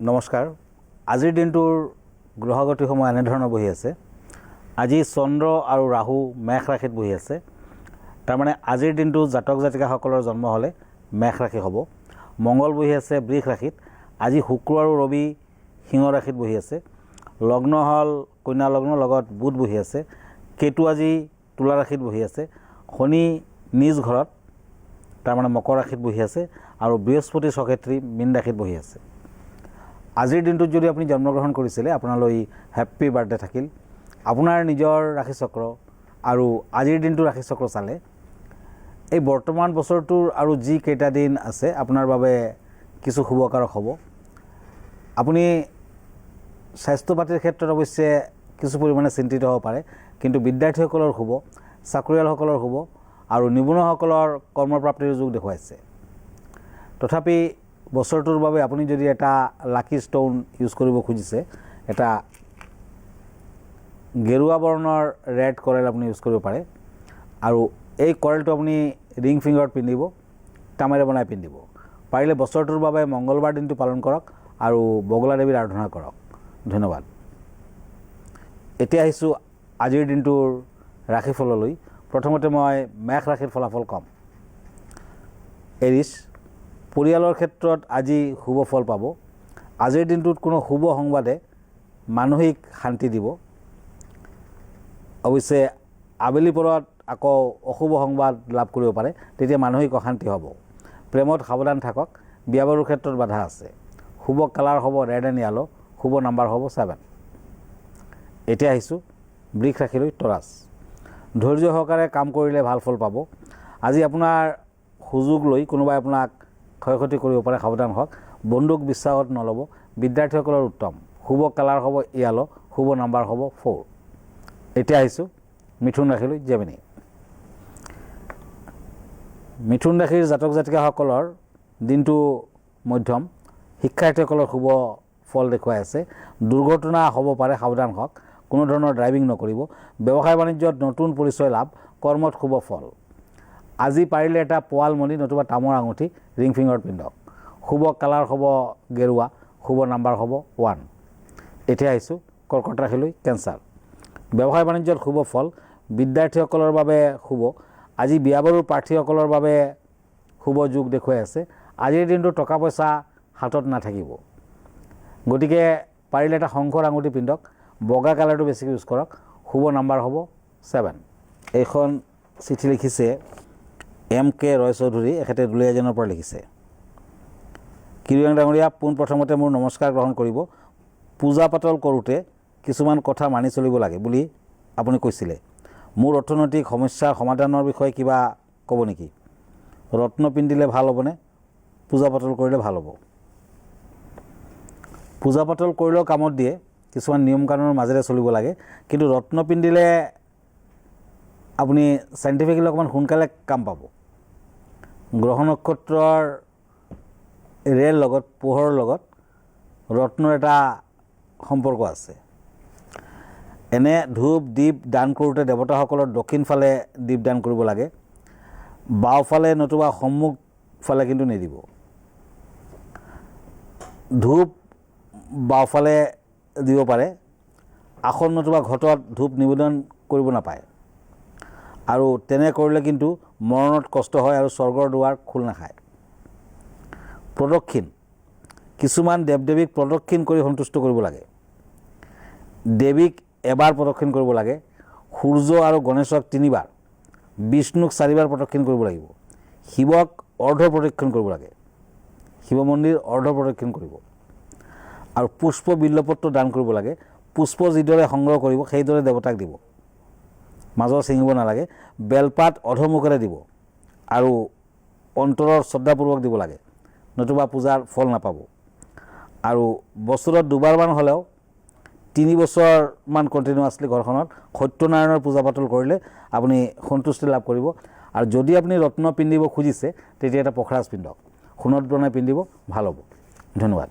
নমস্কাৰ। আজিৰ দিনটোৰ গ্ৰহগতি সময় এনেধৰণৰ বহি আছে। আজি চন্দ্ৰ আৰু ৰাহু মেষ ৰাশিত বহি আছে। তাৰমানে আজিৰ দিনটো জাতক জাতিকাসকলৰ জন্ম হ'লে মেষ ৰাশি হ'ব। মংগল বহি আছে বৃষ ৰাশিত। আজি শুক্ৰ আৰু ৰবি সিংহ ৰাশিত বহি আছে। লগ্ন হ'ল কন্যা লগ্ন, লগত বুধ বহি আছে। কেতু আজি তুলা ৰাশিত বহি আছে। শনি নিজ ঘৰত তাৰমানে মকৰ ৰাশিত বহি আছে আৰু বৃহস্পতি স্বক্ষেত্ৰী মীন ৰাশিত বহি আছে। আজিৰ দিনটোত যদি আপুনি জন্মগ্ৰহণ কৰিছিলে আপোনালৈ হেপ্পী বাৰ্থডে থাকিল। আপোনাৰ নিজৰ ৰাশিচক্ৰ আৰু আজিৰ দিনটোৰ ৰাশিচক্ৰ চালে এই বৰ্তমান বছৰটোৰ আৰু যি কেইটা দিন আছে আপোনাৰ বাবে কিছু শুভকাৰক হ'ব। আপুনি স্বাস্থ্য পাতিৰ ক্ষেত্ৰত অৱশ্যে কিছু পৰিমাণে চিন্তিত হ'ব পাৰে, কিন্তু বিদ্যাৰ্থীসকলৰ শুভ, চাকৰিয়ালসকলৰ শুভ আৰু নিবনুৱাসকলৰ কৰ্মপ্ৰাপ্তিৰ যোগ দেখুৱাইছে। তথাপি বছৰটোৰ বাবে আপুনি যদি এটা লাকি ষ্টোন ইউজ কৰিব খুজিছে, এটা গেৰুৱা বৰ্ণৰ ৰেড কৰেল আপুনি ইউজ কৰিব পাৰে আৰু এই কৰেলটো আপুনি ৰিং ফিংগাৰত পিন্ধিব, তামেৰে বনাই পিন্ধিব। পাৰিলে বছৰটোৰ বাবে মংগলবাৰ দিনটো পালন কৰক আৰু বগলা দেৱীৰ আৰাধনা কৰক। ধন্যবাদ। এতিয়া আহিছোঁ আজিৰ দিনটোৰ ৰাশিফললৈ। প্ৰথমতে মই মেষ ৰাশিৰ ফলাফল ক'ম। এৰিছ, পৰিয়ালৰ ক্ষেত্ৰত আজি শুভ ফল পাব। আজিৰ দিনটোত কোনো শুভ সংবাদে মানসিক শান্তি দিব। অৱশ্যে আবেলি পৰত আকৌ অশুভ সংবাদ লাভ কৰিব পাৰে, তেতিয়া মানসিক অশান্তি হ'ব। প্ৰেমত সাৱধান থাকক। বিয়া বাৰুৰ ক্ষেত্ৰত বাধা আছে। শুভ কালাৰ হ'ব ৰেড এণ্ড য়েলো। শুভ নাম্বাৰ হ'ব 7। এতিয়া আহিছোঁ বৃষ ৰাশিলৈ। তৰাছ, ধৈৰ্য সহকাৰে কাম কৰিলে ভাল ফল পাব। আজি আপোনাৰ সুযোগ লৈ কোনোবাই আপোনাক ক্ষয়ক্ষতি কৰিব পাৰে, সাৱধান হওক। বন্দুক বিশ্বাসত নল'ব। বিদ্যাৰ্থীসকলৰ উত্তম। শুভ কালাৰ হ'ব য়েলো। শুভ নাম্বাৰ হ'ব 4। এতিয়া আহিছোঁ মিথুন ৰাশিলৈ। জেমিনি, মিথুন ৰাশিৰ জাতক জাতিকাসকলৰ দিনটো মধ্যম। শিক্ষাৰ্থীসকলৰ শুভ ফল দেখুৱাই আছে। দুৰ্ঘটনা হ'ব পাৰে, সাৱধান হওক। কোনো ধৰণৰ ড্ৰাইভিং নকৰিব। ব্যৱসায় বাণিজ্যত নতুন পৰিচয় লাভ। কৰ্মত শুভ ফল। আজি পাৰিলে এটা পোৱালমণি নতুবা তামৰ আঙুঠি ৰিং ফিংগাৰত পিন্ধক। শুভ কালাৰ হ'ব গেৰুৱা। শুভ নাম্বাৰ হ'ব 1। এতিয়া আহিছোঁ কৰ্কট ৰাশিলৈ। কেঞ্চাৰ, ব্যৱসায় বাণিজ্যত শুভ ফল। বিদ্যাৰ্থীসকলৰ বাবে শুভ। আজি বিয়া বাৰুৰ প্ৰাৰ্থীসকলৰ বাবে শুভ যোগ দেখুৱাই আছে। আজিৰ দিনটো টকা পইচা হাতত নাথাকিব, গতিকে পাৰিলে এটা শংখৰ আঙুঠি পিন্ধক। বগা কালাৰটো বেছিকৈ ইউজ কৰক। শুভ নাম্বাৰ হ'ব 7। এইখন চিঠি লিখিছে MK ৰয় চৌধুৰী, এখেতে দুলীয়াজানৰ পৰা লিখিছে। কিৰিয়ং ডাঙৰীয়া, পোনপ্ৰথমতে মোৰ নমস্কাৰ গ্ৰহণ কৰিব। পূজা পাতল কৰোঁতে কিছুমান কথা মানি চলিব লাগে বুলি আপুনি কৈছিলে। মোৰ অৰ্থনৈতিক সমস্যাৰ সমাধানৰ বিষয়ে কিবা ক'ব নেকি? ৰত্ন পিন্ধিলে ভাল হ'বনে? পূজা পাতল কৰিলে ভাল হ'ব? পূজা পাতল কৰিলেও কামত দিয়ে, কিছুমান নিয়ম কানুনৰ মাজেৰে চলিব লাগে, কিন্তু ৰত্ন পিন্ধিলে আপুনি চাইণ্টিফিকেলি অকণমান সোনকালে কাম পাব। গ্ৰহ নক্ষত্ৰৰ ৰেৰ লগত, পোহৰৰ লগত ৰত্নৰ এটা সম্পৰ্ক আছে। এনে ধূপ দীপ দান কৰোঁতে দেৱতাসকলৰ দক্ষিণ ফালে দীপ দান কৰিব লাগে। বাওঁফালে নতুবা সন্মুখ ফালে কিন্তু নিদিব। ধূপ বাওঁফালে দিব পাৰে। আসন নতুবা ঘটত ধূপ নিবেদন কৰিব নাপায়, আৰু তেনে কৰিলে কিন্তু মৰণত কষ্ট হয় আৰু স্বৰ্গৰ দুৱাৰ খোল নাখায়। প্ৰদক্ষিণ, কিছুমান দেৱ দেৱীক প্ৰদক্ষিণ কৰি সন্তুষ্ট কৰিব লাগে। দেৱীক এবাৰ প্ৰদক্ষিণ কৰিব লাগে। সূৰ্য আৰু গণেশক 3 বাৰ, বিষ্ণুক 4 বাৰ প্ৰদক্ষিণ কৰিব লাগিব। শিৱক অৰ্ধ প্ৰদক্ষিণ কৰিব লাগে। শিৱ মন্দিৰ অৰ্ধ প্ৰদক্ষিণ কৰিব আৰু পুষ্প বিল্লপত্ৰ দান কৰিব লাগে। পুষ্প যিদৰে সংগ্ৰহ কৰিব সেইদৰে দেৱতাক দিব, মাজৰ ছিঙিব নালাগে। বেলপাত অধমুখেৰে দিব আৰু অন্তৰৰ শ্ৰদ্ধাপূৰ্বক দিব লাগে, নতুবা পূজাৰ ফল নাপাব। আৰু বছৰত 2বাৰমান হ'লেও 3 বছৰমান কণ্টিনিউৱাছলি ঘৰখনত সত্যনাৰায়ণৰ পূজা পাতল কৰিলে আপুনি সন্তুষ্টি লাভ কৰিব। আৰু যদি আপুনি ৰত্ন পিন্ধিব খুজিছে তেতিয়া এটা পখৰাজ পিন্ধক, সোণত বনাই পিন্ধিব, ভাল হ'ব। ধন্যবাদ।